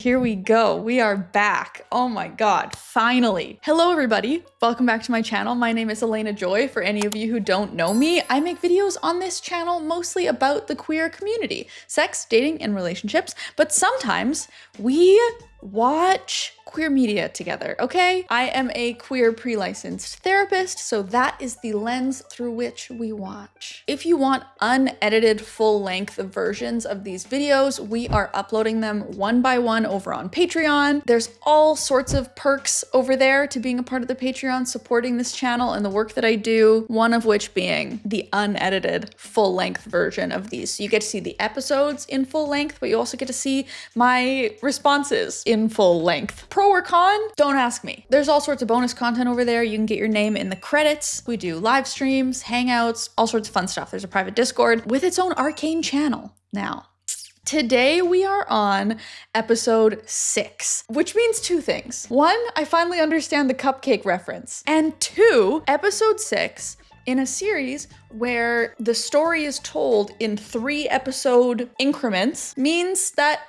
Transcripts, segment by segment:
Here we go. We are back. Oh my god, finally. Hello everybody. Welcome back to my channel. My name is Elena Joy. For any of you who don't know me, I make videos on this channel mostly about the queer community, sex, dating, and relationships, but sometimes we watch queer media together, okay? I am a queer pre-licensed therapist, so that is the lens through which we watch. If you want unedited full-length versions of these videos, we are uploading them one by one over on Patreon. There's all sorts of perks over there to being a part of the Patreon, supporting this channel and the work that I do, one of which being the unedited full-length version of these. So you get to see the episodes in full length, but you also get to see my responses in full length. Pro or con? Don't ask me. There's all sorts of bonus content over there. You can get your name in the credits. We do live streams, hangouts, all sorts of fun stuff. There's a private Discord with its own ARCANE channel now. Today we are on episode 6, which means two things. One, I finally understand the cupcake reference. And two, episode 6 in a series where the story is told in 3-episode increments means that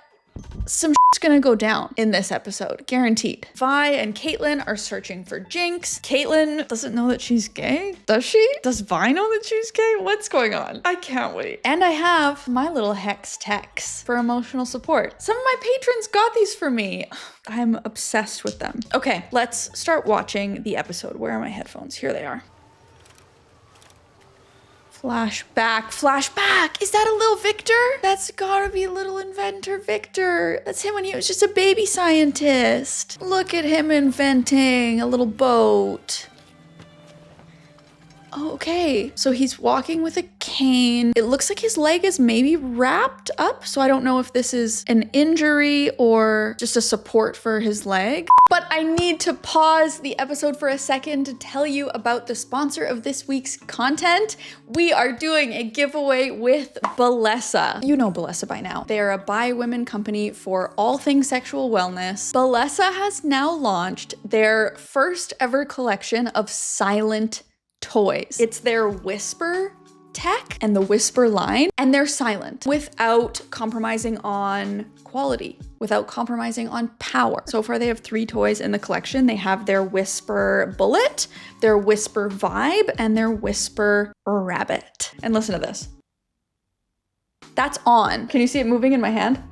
some shit's gonna go down in this episode, guaranteed. Vi and Caitlin are searching for Jinx. Caitlin doesn't know that she's gay, does she? Does Vi know that she's gay? What's going on? I can't wait. And I have my little hex techs for emotional support. Some of my patrons got these for me. I'm obsessed with them. Okay, let's start watching the episode. Where are my headphones? Here they are. Flashback, flashback! Is that a little Victor? That's gotta be little inventor Victor. That's him when he was just a baby scientist. Look at him inventing a little boat. Oh, okay. So he's walking with a cane. It looks like his leg is maybe wrapped up, so I don't know if this is an injury or just a support for his leg. But I need to pause the episode for a second to tell you about the sponsor of this week's content. We are doing a giveaway with Bellesa. You know Bellesa by now. They are a bi-women company for all things sexual wellness. Bellesa has now launched their first ever collection of silent toys. It's their whisper tech and the whisper line, and they're silent without compromising on quality, without compromising on power. So far they have 3 toys in the collection. They have their whisper bullet, their whisper vibe, and their whisper rabbit. And listen to this. That's on. Can you see it moving in my hand?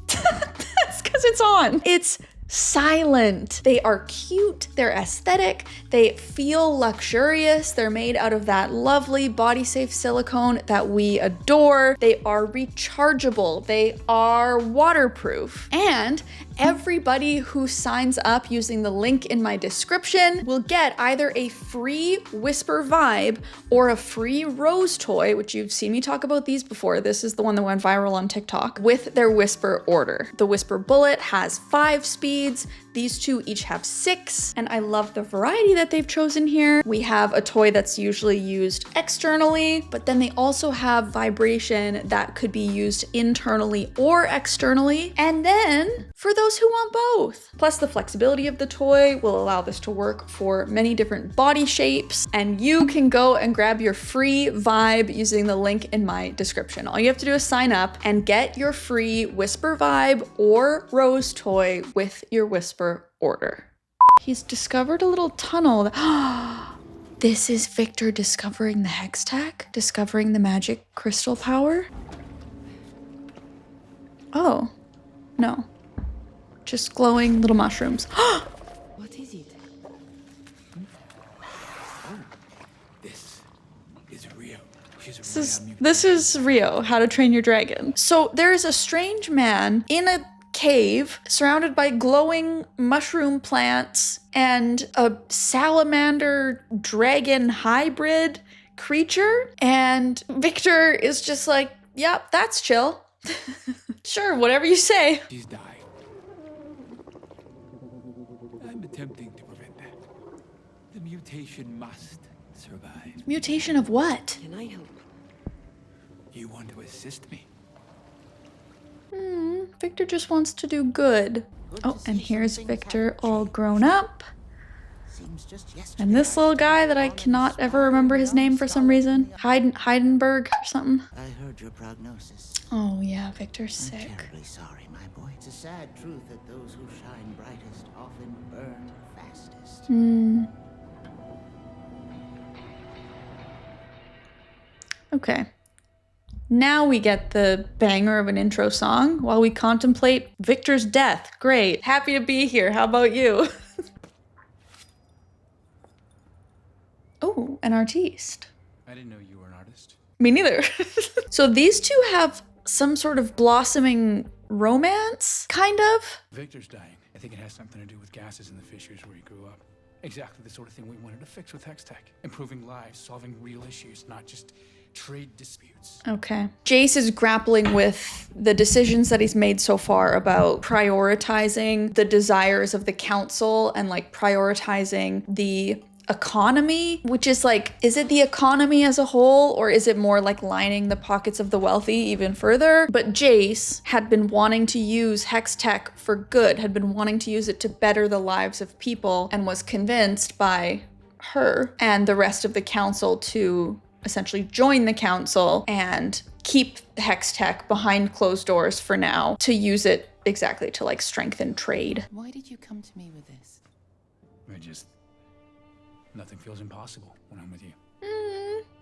That's because it's on. It's silent. They are cute, they're aesthetic, they feel luxurious, they're made out of that lovely body safe silicone that we adore, they are rechargeable, they are waterproof, and everybody who signs up using the link in my description will get either a free whisper vibe or a free rose toy, which you've seen me talk about these before. This is the one that went viral on TikTok, with their whisper order. The whisper bullet has 5 speeds. These 2 each have 6, and I love the variety that they've chosen here. We have a toy that's usually used externally, but then they also have vibration that could be used internally or externally, and then for those who want both. Plus the flexibility of the toy will allow this to work for many different body shapes, and you can go and grab your free vibe using the link in my description. All you have to do is sign up and get your free whisper vibe or rose toy with your whisper order. He's discovered a little tunnel. This is Victor discovering the hex tech, discovering the magic crystal power. Oh, no. Just glowing little mushrooms. What is it? This is Rio. This is Rio, How to Train Your Dragon. So there is a strange man in a cave surrounded by glowing mushroom plants and a salamander dragon hybrid creature, and Victor is just like, yep, that's chill. Sure, whatever you say. She's dying. I'm attempting to prevent that. The mutation must survive. Mutation of what? Can I help? You want to assist me? Victor just wants to do good. Oh, and here's Victor all grown up. Seems just yesterday. And this little guy that I cannot ever remember his name for some reason. Heidenberg or something. I heard your prognosis. Oh yeah, Victor's I'm sick. terribly sorry, my boy. It's a sad truth that those who shine brightest often burn fastest. Okay. Now we get the banger of an intro song while we contemplate Victor's death. Great. Happy to be here. How about you? Oh, an artiste. I didn't know you were an artist. Me neither. So these two have some sort of blossoming romance, kind of. Victor's dying. I think it has something to do with gases in the fissures where he grew up. Exactly the sort of thing we wanted to fix with Hex Tech. Improving lives, solving real issues, not just trade disputes. Okay. Jace is grappling with the decisions that he's made so far about prioritizing the desires of the council and like prioritizing the economy, which is like, is it the economy as a whole or is it more like lining the pockets of the wealthy even further? But Jace had been wanting to use Hex Tech for good, had been wanting to use it to better the lives of people, and was convinced by her and the rest of the council to essentially join the council and keep Hex Tech behind closed doors for now, to use it exactly to like strengthen trade. Why did you come to me with this? Nothing feels impossible when I'm with you.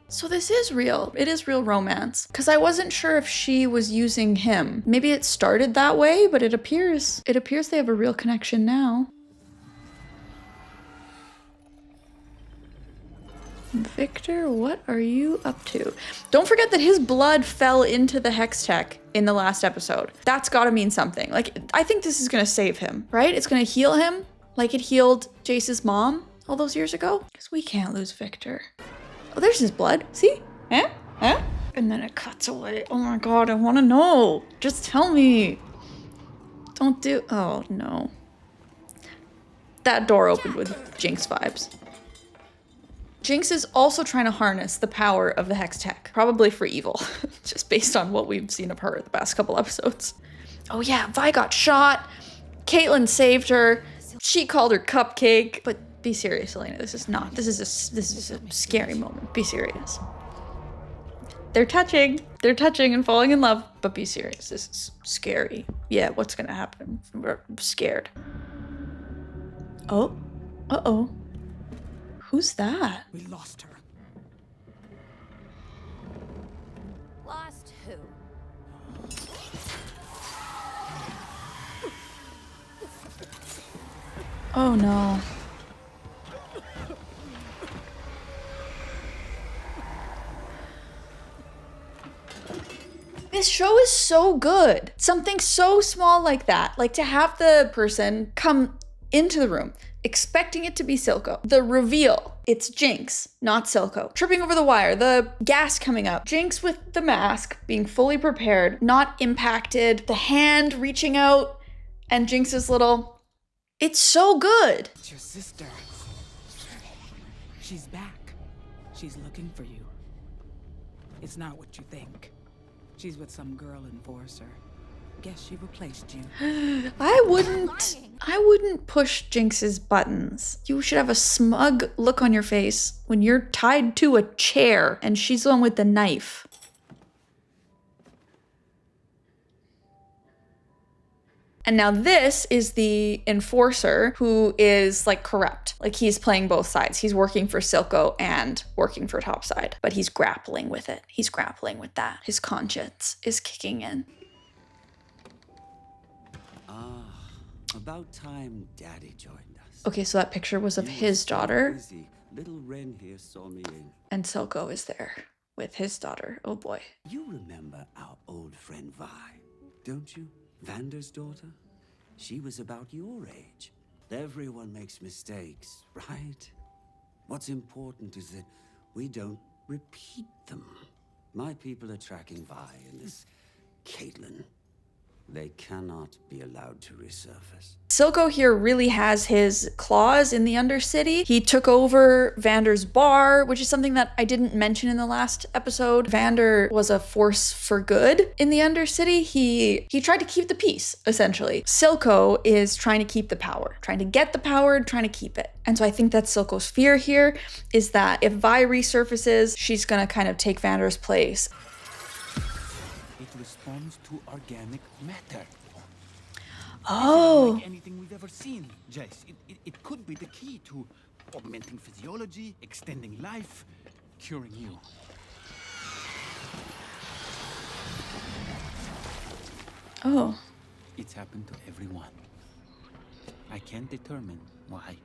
So this is real. It is real romance. Because I wasn't sure if she was using him. Maybe it started that way, but it appears they have a real connection now. Victor, what are you up to? Don't forget that his blood fell into the Hex Tech in the last episode. That's gotta mean something. Like, I think this is gonna save him, right? It's gonna heal him like it healed Jace's mom all those years ago. Because we can't lose Victor. Oh, there's his blood. See? Eh? Eh? And then it cuts away. Oh my god, I wanna know. Just tell me. Don't do. Oh no. That door opened with Jinx vibes. Jinx is also trying to harness the power of the Hex Tech, probably for evil, just based on what we've seen of her the past couple episodes. Oh yeah, Vi got shot. Caitlyn saved her. She called her cupcake. But be serious, Elena. This is a scary moment. Be serious. They're touching and falling in love, but be serious. This is scary. Yeah, what's gonna happen? We're scared. Oh, uh-oh. Who's that? We lost her. Lost who? Oh no. This show is so good. Something so small like that. Like to have the person come into the room expecting it to be Silco. The reveal, it's Jinx, not Silco. Tripping over the wire, the gas coming up. Jinx with the mask, being fully prepared, not impacted. The hand reaching out, and Jinx's little... It's so good. It's your sister. She's back. She's looking for you. It's not what you think. She's with some girl enforcer. Guess she replaced you. I wouldn't push Jinx's buttons. You should have a smug look on your face when you're tied to a chair and she's the one with the knife. And now this is the enforcer who is like corrupt. Like he's playing both sides. He's working for Silco and working for Topside, but he's grappling with it. He's grappling with that. His conscience is kicking in. About time Daddy joined us. Okay, so that picture was of his daughter. Busy. Little Wren here saw me in. And Silco is there with his daughter. Oh boy. You remember our old friend Vi, don't you? Vander's daughter? She was about your age. Everyone makes mistakes, right? What's important is that we don't repeat them. My people are tracking Vi and this Caitlyn. They cannot be allowed to resurface. Silco here really has his claws in the Undercity. He took over Vander's bar, which is something that I didn't mention in the last episode. Vander was a force for good in the Undercity. He tried to keep the peace, essentially. Silco is trying to keep the power, trying to get the power, trying to keep it. And so I think that's Silco's fear here, is that if Vi resurfaces, she's gonna kind of take Vander's place. It responds to organic matter. Oh. Like anything we've ever seen, Jace. It could be the key to augmenting physiology, extending life, curing you. Oh. It's happened to everyone. I can't determine why.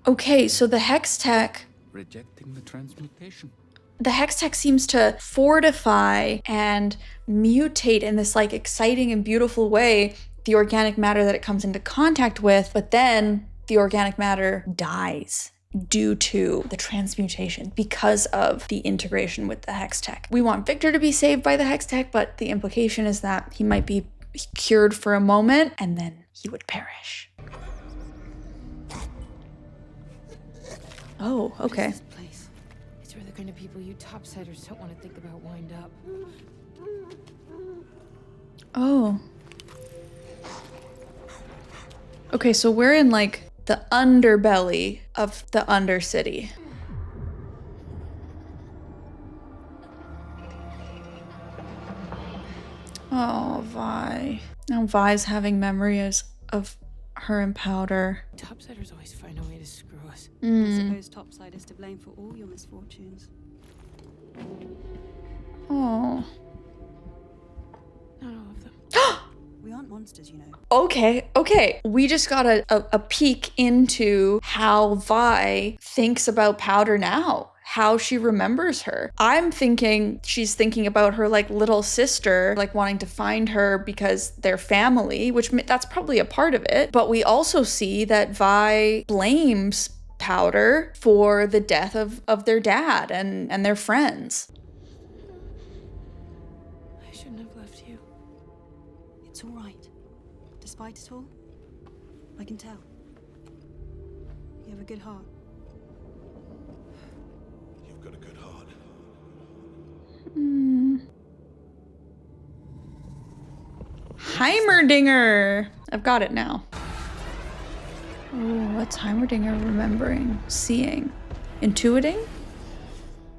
Okay, so the Hex Tech, Rejecting the transmutation. the Hex Tech seems to fortify and mutate in this like exciting and beautiful way the organic matter that it comes into contact with, but then the organic matter dies due to the transmutation because of the integration with the Hex Tech. We want Victor to be saved by the Hex Tech, but the implication is that he might be cured for a moment and then he would perish. Oh, okay. This place. It's where the kind of people you topsiders don't want to think about wind up. Oh. Okay, so we're in like the underbelly of the Undercity. Oh, Vi. Now Vi's having memories of her and Powder. Topsiders always find a way to screw us. I suppose Topside is to blame for all your misfortunes. Oh. Not all of them. We aren't monsters, you know. Okay. We just got a peek into how Vi thinks about Powder now, how she remembers her. I'm thinking she's thinking about her like little sister, like wanting to find her because they're family, which that's probably a part of it. But we also see that Vi blames Powder for the death of their dad and their friends. I shouldn't have left you. It's all right. Despite it all, I can tell. You have a good heart. You've got a good heart. Heimerdinger! I've got it now. Oh, what's Heimerdinger remembering? Seeing? Intuiting?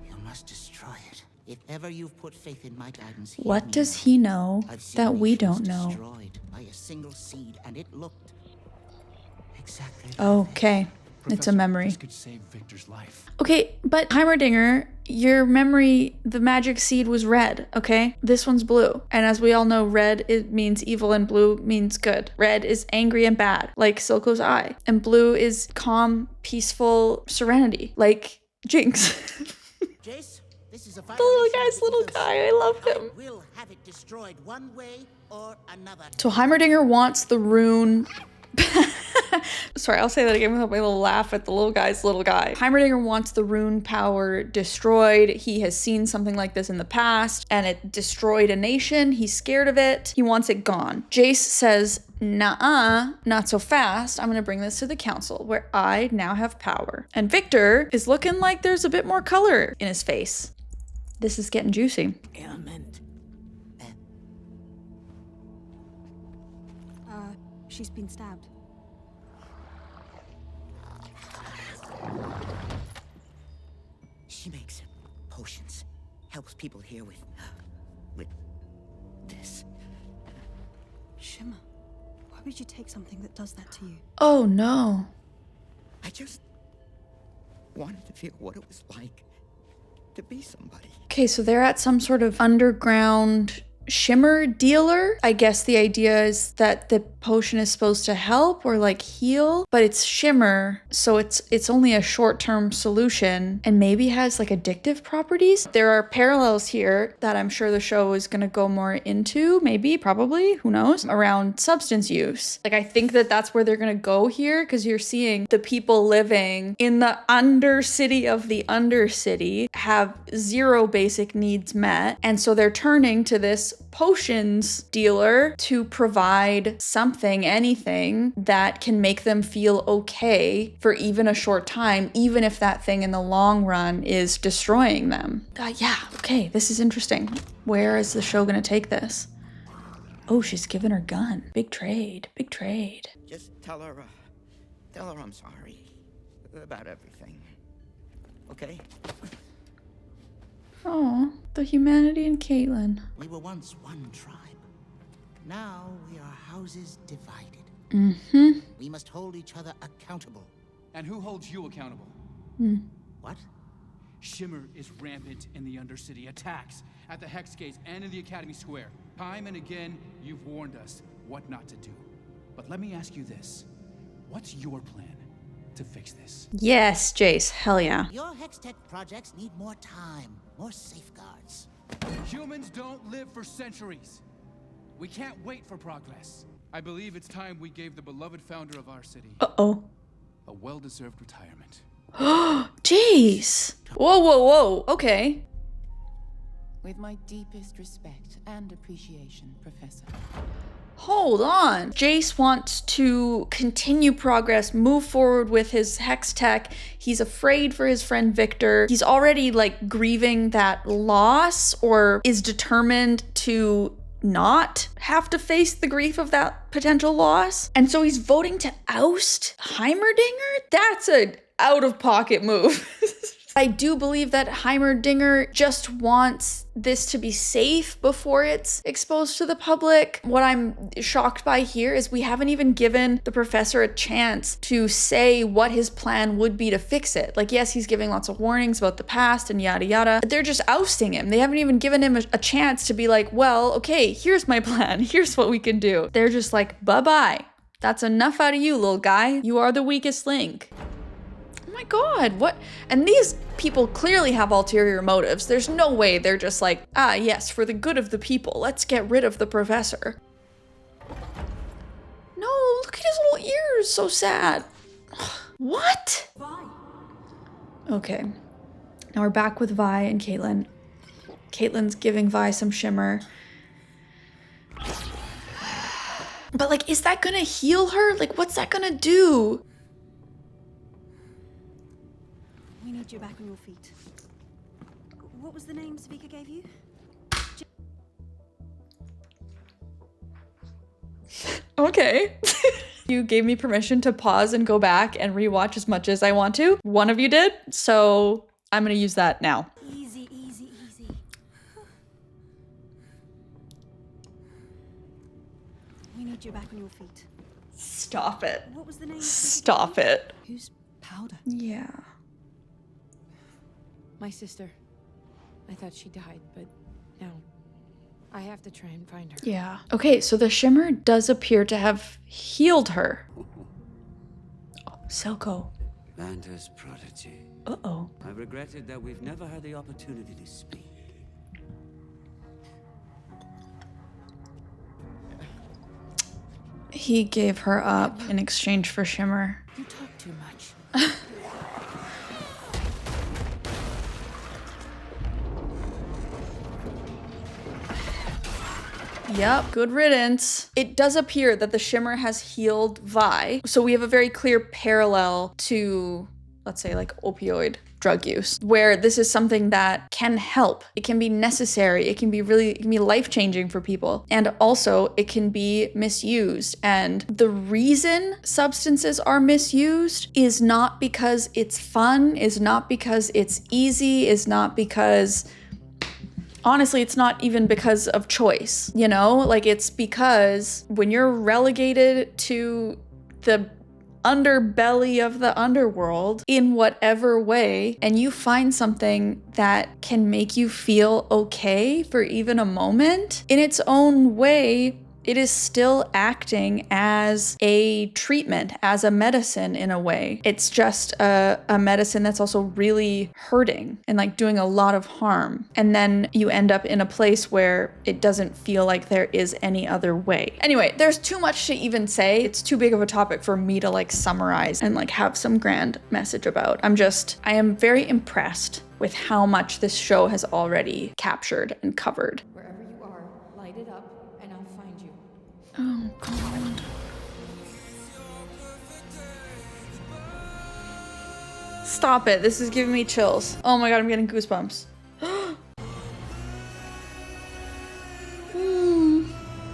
You must destroy it. If ever you've put faith in my guidance, What does he know I've seen that we nations don't know? destroyed by a single seed, and it looked exactly like Okay, it's a Professor, memory. This could save Victor's life. Okay, but Heimerdinger, your memory, the magic seed was red, okay? This one's blue. And as we all know, red it means evil and blue means good. Red is angry and bad, like Silco's eye. And blue is calm, peaceful serenity, like Jinx. Jace, this is a The little guy's little guy, I love I him. will have it destroyed one way or another. So Heimerdinger wants the rune. Sorry, I'll say that again with my little laugh at the little guy's little guy. Heimerdinger wants the rune power destroyed. He has seen something like this in the past and it destroyed a nation. He's scared of it. He wants it gone. Jace says, nah, not so fast. I'm gonna bring this to the council where I now have power. And Victor is looking like there's a bit more color in his face. This is getting juicy. Ailment. She's been stabbed. She makes potions, helps people here with this. Shimmer, why would you take something that does that to you? Oh no. I just wanted to feel what it was like to be somebody. Okay, so they're at some sort of underground shimmer dealer. I guess the idea is that the potion is supposed to help or like heal, but it's shimmer, so it's only a short-term solution and maybe has like addictive properties. There are parallels here that I'm sure the show is going to go more into, maybe, probably, who knows, around substance use. Like I think that that's where they're going to go here, because you're seeing the people living in the undercity of the undercity have zero basic needs met, and so they're turning to this this potions dealer to provide something, anything that can make them feel okay for even a short time, even if that thing in the long run is destroying them. Yeah, okay, this is interesting. Where is the show gonna take this? Oh, she's giving her gun. Big trade, big trade. Just tell her I'm sorry about everything. Okay? Oh, the humanity in Caitlin. We were once one tribe. Now we are houses divided. Mm-hmm. We must hold each other accountable. And who holds you accountable? What? Shimmer is rampant in the Undercity. Attacks at the Hex Gates and in the Academy Square. Time and again, you've warned us what not to do. But let me ask you this. What's your plan to fix this? Yes, Jace, hell yeah. Your Hextech projects need more time, more safeguards. Humans don't live for centuries. We can't wait for progress. I believe it's time we gave the beloved founder of our city Uh-oh. a well-deserved retirement. Jeez. Whoa, whoa, whoa. Okay. With my deepest respect and appreciation, Professor. Hold on. Jace wants to continue progress, move forward with his hex tech. He's afraid for his friend Victor. He's already like grieving that loss, or is determined to not have to face the grief of that potential loss. And so he's voting to oust Heimerdinger? That's an out-of-pocket move. I do believe that Heimerdinger just wants this to be safe before it's exposed to the public. What I'm shocked by here is we haven't even given the professor a chance to say what his plan would be to fix it. Like, yes, he's giving lots of warnings about the past and yada yada. They're just ousting him. They haven't even given him a chance to be like, well, okay, here's my plan. Here's what we can do. They're just like, bye-bye. That's enough out of you, little guy. You are the weakest link. Oh my God, what? And these people clearly have ulterior motives. There's no way they're just like, ah, yes, for the good of the people, let's get rid of the professor. No, look at his little ears, so sad. What? Okay, now we're back with Vi and Caitlin. Caitlin's giving Vi some shimmer. But like, is that gonna heal her? Like, what's that gonna do? We need you back on your feet. What was the name Svika gave you? Okay. You gave me permission to pause and go back and rewatch as much as I want to. One of you did, so I'm gonna use that now. Easy, easy, easy. We need you back on your feet. Stop it. What was the name? Stop it. Who's Powder? Yeah. My sister. I thought she died, but no. I have to try and find her. Yeah. Okay, so the shimmer does appear to have healed her. Oh, Silco. Vander's prodigy. Uh-oh. I've regretted that we've never had the opportunity to speak. He gave her up in exchange for shimmer. You talk too much. Yep, good riddance. It does appear that the shimmer has healed Vi. So we have a very clear parallel to, let's say, like opioid drug use, where this is something that can help. It can be necessary. It can be life-changing for people. And also it can be misused. And the reason substances are misused is not because it's fun, is not because it's easy, is not because, honestly, it's not even because of choice, you know? Like, it's because when you're relegated to the underbelly of the underworld in whatever way, and you find something that can make you feel okay for even a moment, in its own way, it is still acting as a treatment, as a medicine in a way. It's just a medicine that's also really hurting and like doing a lot of harm. And then you end up in a place where it doesn't feel like there is any other way. Anyway, there's too much to even say. It's too big of a topic for me to like summarize and like have some grand message about. I am very impressed with how much this show has already captured and covered. Wherever you are, light God. Stop it. This is giving me chills. Oh my God, I'm getting goosebumps.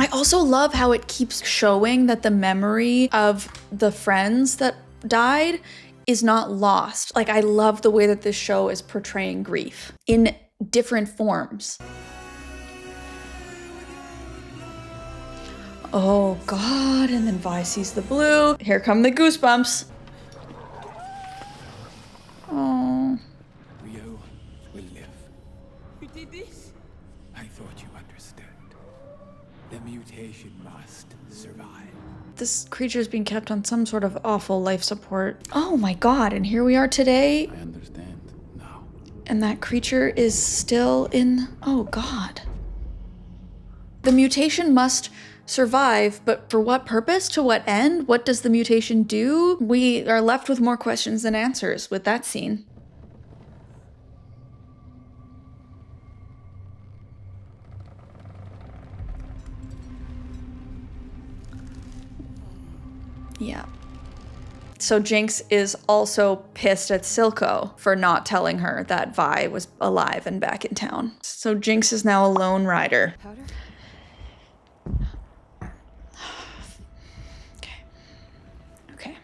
I also love how it keeps showing that the memory of the friends that died is not lost. Like, I love the way that this show is portraying grief in different forms. Oh God, and then Vi sees the blue. Here come the goosebumps. Oh. Rio will live. You did this? I thought you understood. The mutation must survive. This creature's being kept on some sort of awful life support. Oh my God, and here we are today. I understand now. And that creature is still in, oh God. The mutation must survive, but for what purpose? To what end? What does the mutation do? We are left with more questions than answers with that scene. Yeah. So Jinx is also pissed at Silco for not telling her that Vi was alive and back in town. So Jinx is now a lone rider. Powder? Okay.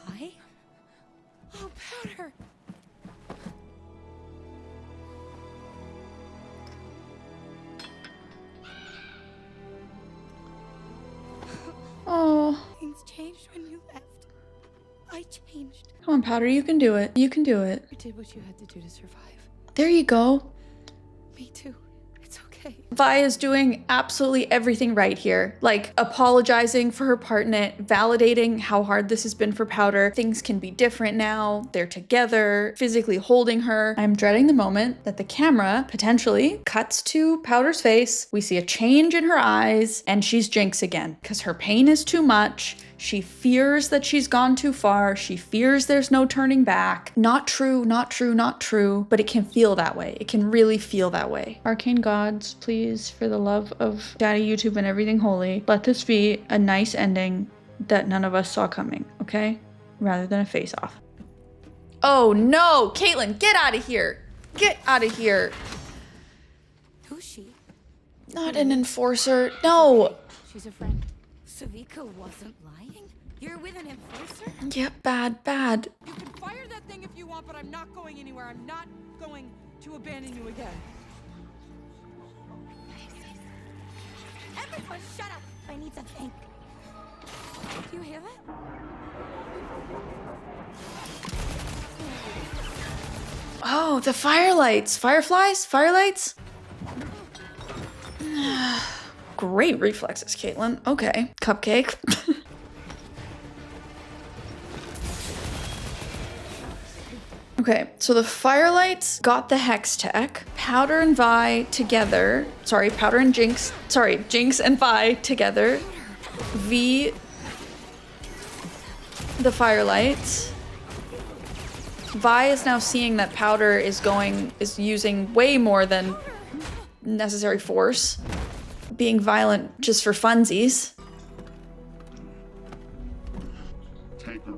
Vi? Oh, Powder! Oh. Things changed when you left. I changed. Come on, Powder, you can do it. You can do it. You did what you had to do to survive. There you go. Me too. It's okay. Vi is doing absolutely everything right here. Like, apologizing for her part in it, validating how hard this has been for Powder. Things can be different now. They're together, physically holding her. I'm dreading the moment that the camera potentially cuts to Powder's face. We see a change in her eyes, and she's Jinx again, because her pain is too much. She fears that she's gone too far. She fears there's no turning back. Not true, not true, not true, but it can feel that way. It can really feel that way. Arcane gods, please, for the love of Daddy YouTube and everything holy, let this be a nice ending that none of us saw coming, okay? Rather than a face-off. Oh no, Caitlin, get out of here. Get out of here. Who's she? Not an enforcer, no. She's a friend. Savika wasn't lying? You're with an enforcer? Yep, bad, bad. You can fire that thing if you want, but I'm not going anywhere. I'm not going to abandon you again. Everyone shut up! I need to think. Do you hear that? Oh, the firelights. Fireflies? Firelights? Great reflexes, Caitlin. Okay. Cupcake. Okay, so the firelights got the hex tech. Powder and Vi together. Sorry, Powder and Jinx. Sorry, Jinx and Vi together. V the firelights. Vi is now seeing that Powder is using way more than necessary force. Being violent just for funsies. Take her.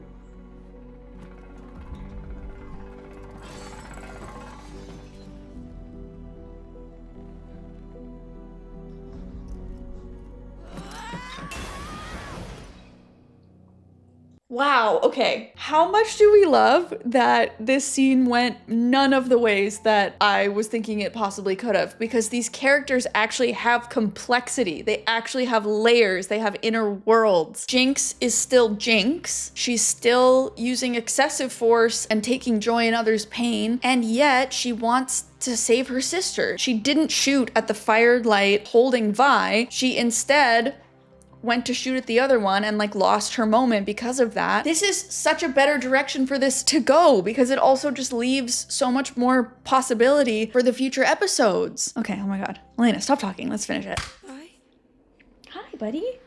Wow, okay. How much do we love that this scene went none of the ways that I was thinking it possibly could have? Because these characters actually have complexity. They actually have layers. They have inner worlds. Jinx is still Jinx. She's still using excessive force and taking joy in others' pain. And yet she wants to save her sister. She didn't shoot at the firelight holding Vi. She instead went to shoot at the other one and like lost her moment because of that. This is such a better direction for this to go because it also just leaves so much more possibility for the future episodes. Okay, oh my God. Elena, stop talking. Let's finish it. Hi. Hi, buddy.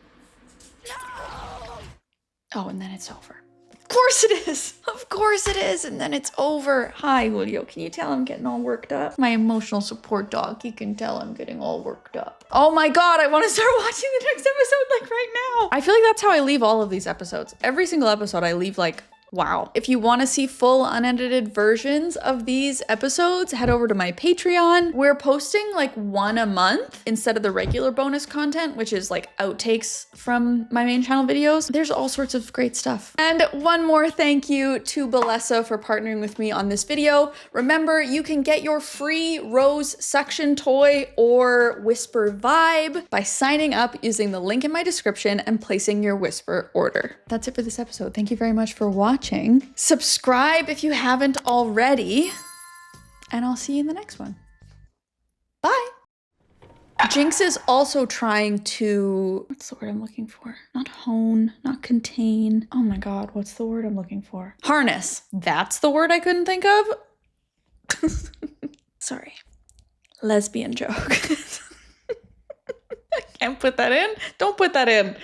No! Oh, and then it's over. Of course it is. Of course it is. And then it's over. Hi, Julio. Can you tell I'm getting all worked up? My emotional support dog. You can tell I'm getting all worked up. Oh my God, I want to start watching the next episode like right now. I feel like that's how I leave all of these episodes. Every single episode I leave like, wow. If you want to see full unedited versions of these episodes, head over to my Patreon. We're posting like one a month instead of the regular bonus content, which is like outtakes from my main channel videos. There's all sorts of great stuff. And one more thank you to Balessa for partnering with me on this video. Remember, you can get your free Rose suction toy or Whisper vibe by signing up using the link in my description and placing your Whisper order. That's it for this episode. Thank you very much for watching. Subscribe if you haven't already, and I'll see you in the next one. Bye. Jinx is also trying to, what's the word I'm looking for? Not hone, not contain. Oh my God, what's the word I'm looking for? Harness. That's the word I couldn't think of. Sorry. Lesbian joke. I can't put that in. Don't put that in.